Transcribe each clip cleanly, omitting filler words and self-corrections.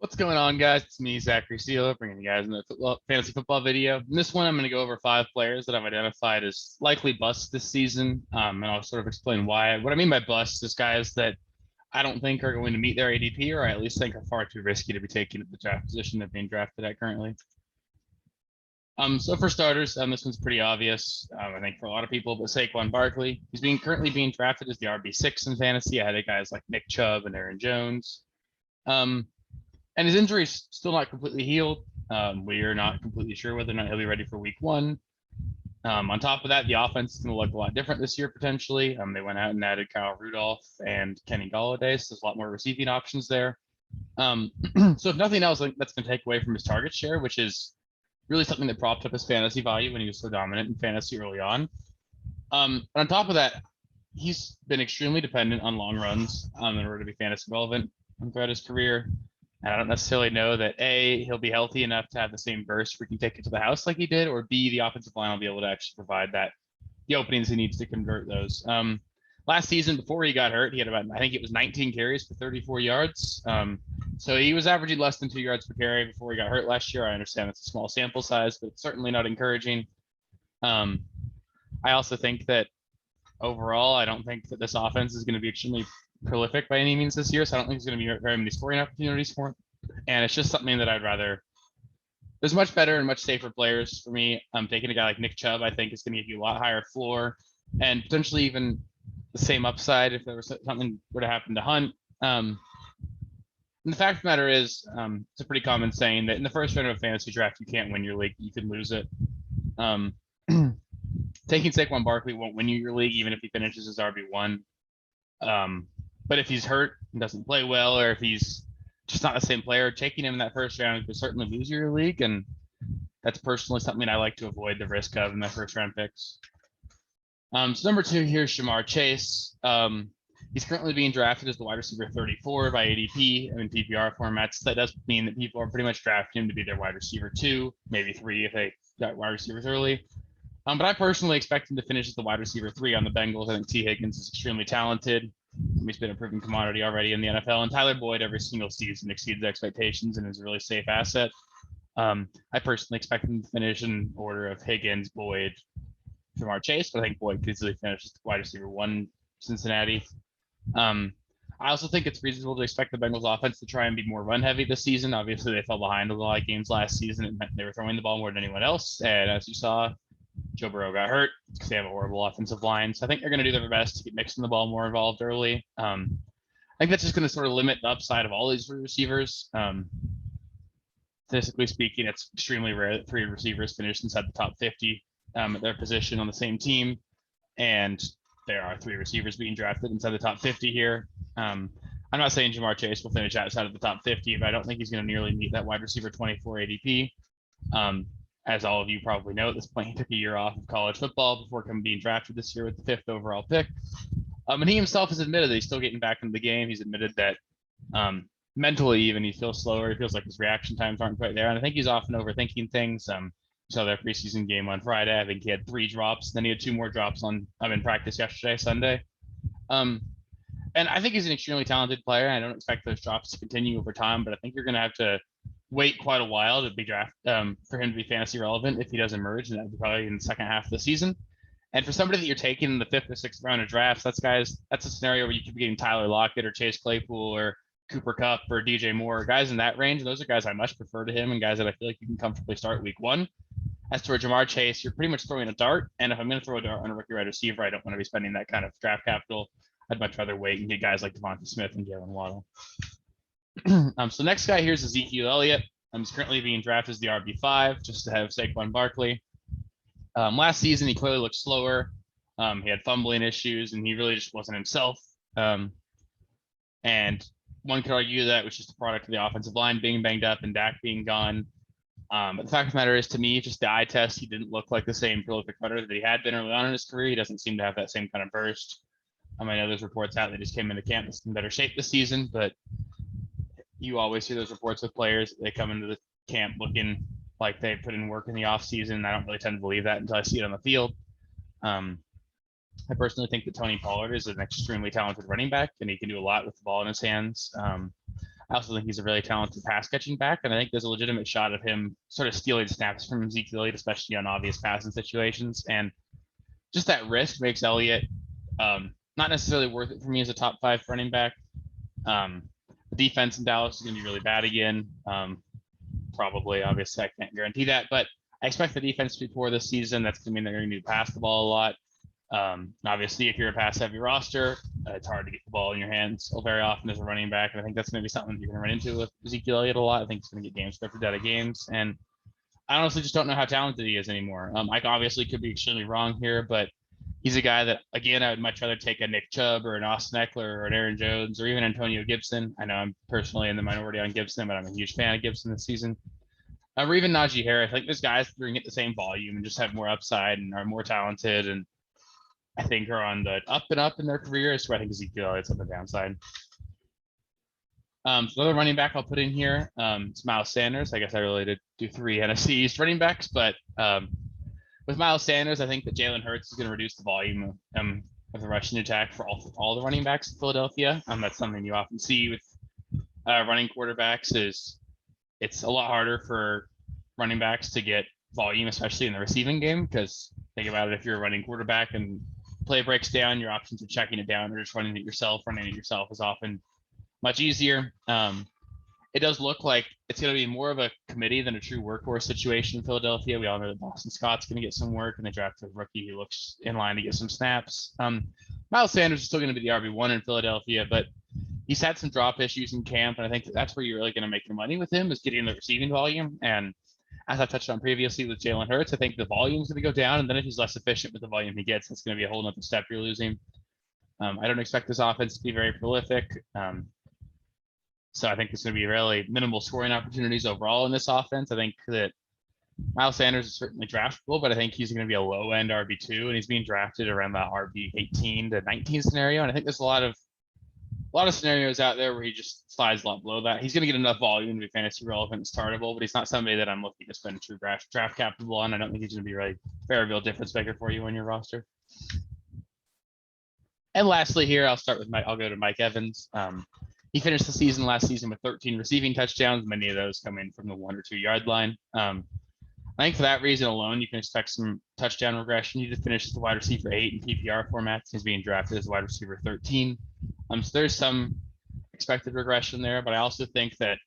What's going on, guys? It's me, Zachary Sealer, bringing you guys another fantasy football video. In this one, I'm going to go over 5 players that I've identified as likely busts this season, and I'll sort of explain why. What I mean by busts is guys that I don't think are going to meet their ADP, or I at least think are far too risky to be taken at the draft position they're being drafted at currently. So for starters, this one's pretty obvious, I think, for a lot of people, but Saquon Barkley. He's currently being drafted as the RB6 in fantasy ahead of guys like Nick Chubb and Aaron Jones. And his injury is still not completely healed. We are not completely sure whether or not he'll be ready for week 1. On top of that, the offense is going to look a lot different this year, potentially. They went out and added Kyle Rudolph and Kenny Golladay, so there's a lot more receiving options there. So if nothing else, I think that's going to take away from his target share, which is really something that propped up his fantasy value when he was so dominant in fantasy early on. And on top of that, he's been extremely dependent on long runs in order to be fantasy relevant throughout his career. And I don't necessarily know that A, he'll be healthy enough to have the same burst where he can take it to the house like he did, or B, the offensive line will be able to actually provide the openings he needs to convert those. Last season, before he got hurt, he had about, I think it was 19 carries for 34 yards. So he was averaging less than 2 yards per carry before he got hurt last year. I understand it's a small sample size, but it's certainly not encouraging. I also think that overall, I don't think that this offense is going to be extremely prolific by any means this year, so I don't think there's going to be very many scoring opportunities for him. And it's just something that I'd rather. There's much better and much safer players for me. I'm taking a guy like Nick Chubb. I think is going to give you a lot higher floor and potentially even the same upside if there was something were to happen to Hunt. And the fact of the matter is, it's a pretty common saying that in the first round of a fantasy draft, you can't win your league, you can lose it. Taking Saquon Barkley won't win you your league, even if he finishes as RB1. But if he's hurt and doesn't play well, or if he's just not the same player, taking him in that first round could certainly lose your league. And that's personally something I like to avoid the risk of in my first round picks. So number 2 here is Jamar Chase. He's currently being drafted as the wide receiver 34 by ADP in PPR formats. That does mean that people are pretty much drafting him to be their wide receiver 2, maybe 3 if they got wide receivers early. But I personally expect him to finish as the wide receiver 3 on the Bengals. I think T. Higgins is extremely talented. He's been a proven commodity already in the NFL, and Tyler Boyd every single season exceeds expectations and is a really safe asset. I personally expect him to finish in order of Higgins, Boyd, Jamar Chase, but I think Boyd could easily finish as wide receiver 1 Cincinnati. I also think it's reasonable to expect the Bengals offense to try and be more run heavy this season. Obviously, they fell behind a lot of games last season. It meant they were throwing the ball more than anyone else, and as you saw, Joe Burrow got hurt because they have a horrible offensive line. So I think they're going to do their best to get mixing the ball more involved early. I think that's just going to sort of limit the upside of all these receivers. Statistically speaking, it's extremely rare that 3 receivers finish inside the top 50 at their position on the same team. And there are 3 receivers being drafted inside the top 50 here. I'm not saying Jamar Chase will finish outside of the top 50, but I don't think he's going to nearly meet that wide receiver 24 ADP. As all of you probably know, at this point, he took a year off of college football before being drafted this year with the 5th overall pick. And he himself has admitted that he's still getting back into the game. He's admitted that mentally, even, he feels slower. He feels like his reaction times aren't quite there. And I think he's often overthinking things. You saw that preseason game on Friday. I think he had 3 drops. Then he had 2 more drops in practice yesterday, Sunday. And I think he's an extremely talented player. I don't expect those drops to continue over time, but I think you're going to have to wait quite a while to be for him to be fantasy relevant if he does emerge, and that'd be probably in the second half of the season. And for somebody that you're taking in the 5th or 6th round of drafts, that's a scenario where you could be getting Tyler Lockett or Chase Claypool or Cooper Kupp or DJ Moore, guys in that range. And those are guys I much prefer to him and guys that I feel like you can comfortably start week 1. As to Jamar Chase, you're pretty much throwing a dart. And if I'm going to throw a dart on a rookie wide receiver, I don't want to be spending that kind of draft capital. I'd much rather wait and get guys like Devonta Smith and Jalen Waddle. So next guy here is Ezekiel Elliott. He's currently being drafted as the RB5 just to have Saquon Barkley. Last season, he clearly looked slower. He had fumbling issues, and he really just wasn't himself. And one could argue that was just a product of the offensive line being banged up and Dak being gone. But the fact of the matter is, to me, just the eye test, he didn't look like the same prolific runner that he had been early on in his career. He doesn't seem to have that same kind of burst. I know there's reports out that he just came into camp in better shape this season, but you always hear those reports with players. They come into the camp looking like they put in work in the offseason. I don't really tend to believe that until I see it on the field. I personally think that Tony Pollard is an extremely talented running back, and he can do a lot with the ball in his hands. I also think he's a really talented pass catching back, and I think there's a legitimate shot of him sort of stealing snaps from Ezekiel Elliott, especially on obvious passing situations. And just that risk makes Elliott not necessarily worth it for me as a top 5 running back. The defense in Dallas is going to be really bad again. Probably, obviously, I can't guarantee that, but I expect the defense to be poor this season. That's going to mean they're going to pass the ball a lot. Obviously, if you're a pass-heavy roster, it's hard to get the ball in your hands very often as a running back, and I think that's going to be something you're going to run into with Ezekiel Elliott a lot. I think he's going to get game scripted out of games, and I honestly just don't know how talented he is anymore. I obviously could be extremely wrong here, but he's a guy that, again, I would much rather take a Nick Chubb or an Austin Eckler or an Aaron Jones or even Antonio Gibson. I know I'm personally in the minority on Gibson, but I'm a huge fan of Gibson this season. Or even Najee Harris. I think there's guys that are going to get the same volume and just have more upside and are more talented, and I think are on the up and up in their careers. So I think Ezekiel Elliott's on the downside. So another running back I'll put in here, it's Miles Sanders. I guess I really did do 3 NFC East running backs, but with Miles Sanders, I think that Jalen Hurts is going to reduce the volume of the rushing attack for all the running backs in Philadelphia. That's something you often see with running quarterbacks. Is it's a lot harder for running backs to get volume, especially in the receiving game, because think about it, if you're a running quarterback and play breaks down, your options of checking it down or just running it yourself is often much easier. It does look like it's going to be more of a committee than a true workhorse situation in Philadelphia. We all know that Boston Scott's going to get some work, and they drafted a rookie who looks in line to get some snaps. Miles Sanders is still going to be the RB1 in Philadelphia, but he's had some drop issues in camp, and I think that's where you're really going to make your money with him, is getting the receiving volume. And as I touched on previously with Jalen Hurts, I think the volume is going to go down, and then if he's less efficient with the volume he gets, that's going to be a whole other step you're losing. I don't expect this offense to be very prolific. So I think there's going to be really minimal scoring opportunities overall in this offense. I think that Miles Sanders is certainly draftable, but I think he's going to be a low-end RB2, and he's being drafted around that RB 18 to 19 scenario. And I think there's a lot of scenarios out there where he just slides a lot below that. He's going to get enough volume to be fantasy relevant and startable, but he's not somebody that I'm looking to spend a true draft capital on. I don't think he's going to be really very real difference maker for you on your roster. And lastly here, I'll go to Mike Evans. He finished the season last season with 13 receiving touchdowns, many of those coming from the 1 or 2 yard line. I think for that reason alone, you can expect some touchdown regression. He just finished as the wide receiver 8 in PPR formats. He's being drafted as wide receiver 13. So there's some expected regression there, but I also think that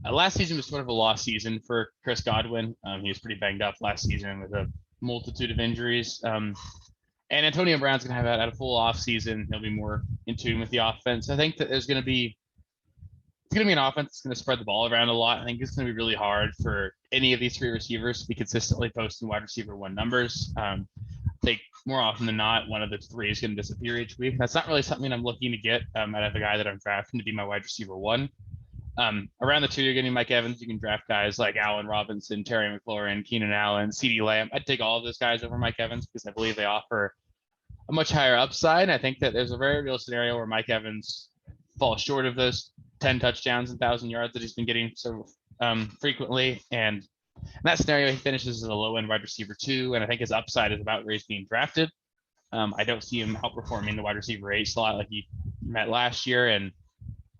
last season was sort of a lost season for Chris Godwin. He was pretty banged up last season with a multitude of injuries. And Antonio Brown's going to have a full off season. He'll be more in tune with the offense. I think that it's going to be an offense that's going to spread the ball around a lot. I think it's going to be really hard for any of these 3 receivers to be consistently posting wide receiver 1 numbers. I think more often than not, one of the 3 is going to disappear each week. That's not really something I'm looking to get out of the guy that I'm drafting to be my wide receiver 1. Around the 2, you're getting Mike Evans. You can draft guys like Allen Robinson, Terry McLaurin, Keenan Allen, CeeDee Lamb. I'd take all of those guys over Mike Evans because I believe they offer a much higher upside. I think that there's a very real scenario where Mike Evans falls short of those 10 touchdowns and 1,000 yards that he's been getting so frequently. And in that scenario, he finishes as a low-end wide receiver 2, and I think his upside is about where he's being drafted. I don't see him outperforming the wide receiver 8 slot like he met last year. And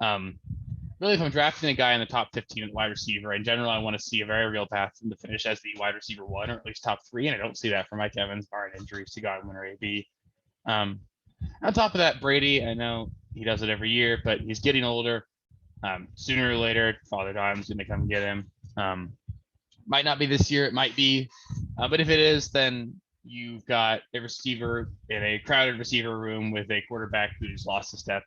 really, if I'm drafting a guy in the top 15 at wide receiver, in general, I want to see a very real path for him to finish as the wide receiver 1 or at least top 3, and I don't see that for Mike Evans, barring injuries to Godwin or AB. On top of that, Brady, I know he does it every year, but he's getting older. Sooner or later, Father Time's going to come get him. Might not be this year, it might be. But if it is, then you've got a receiver in a crowded receiver room with a quarterback who's lost a step.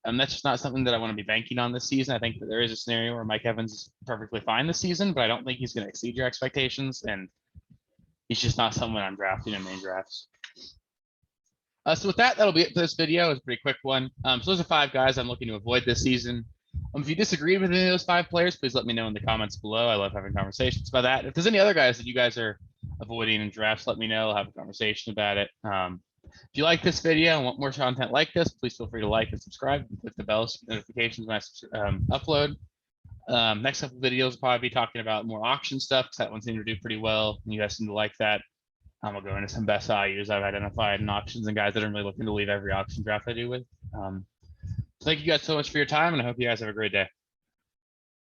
That's just not something that I want to be banking on this season. I think that there is a scenario where Mike Evans is perfectly fine this season, but I don't think he's going to exceed your expectations, and he's just not someone I'm drafting in main drafts. So with that, that'll be it for this video. It's a pretty quick one. So those are 5 guys I'm looking to avoid this season. If you disagreed with any of those 5 players, please let me know in the comments below. I love having conversations about that. If there's any other guys that you guys are avoiding in drafts, let me know. I'll have a conversation about it. If you like this video and want more content like this, please feel free to like and subscribe and click the bell notifications when I upload. Next couple videos will probably be talking about more auction stuff because that one seemed to do pretty well, and you guys seem to like that. I'll go into some best values I've identified in auctions and guys that I'm really looking to leave every auction draft I do with. So thank you guys so much for your time, and I hope you guys have a great day.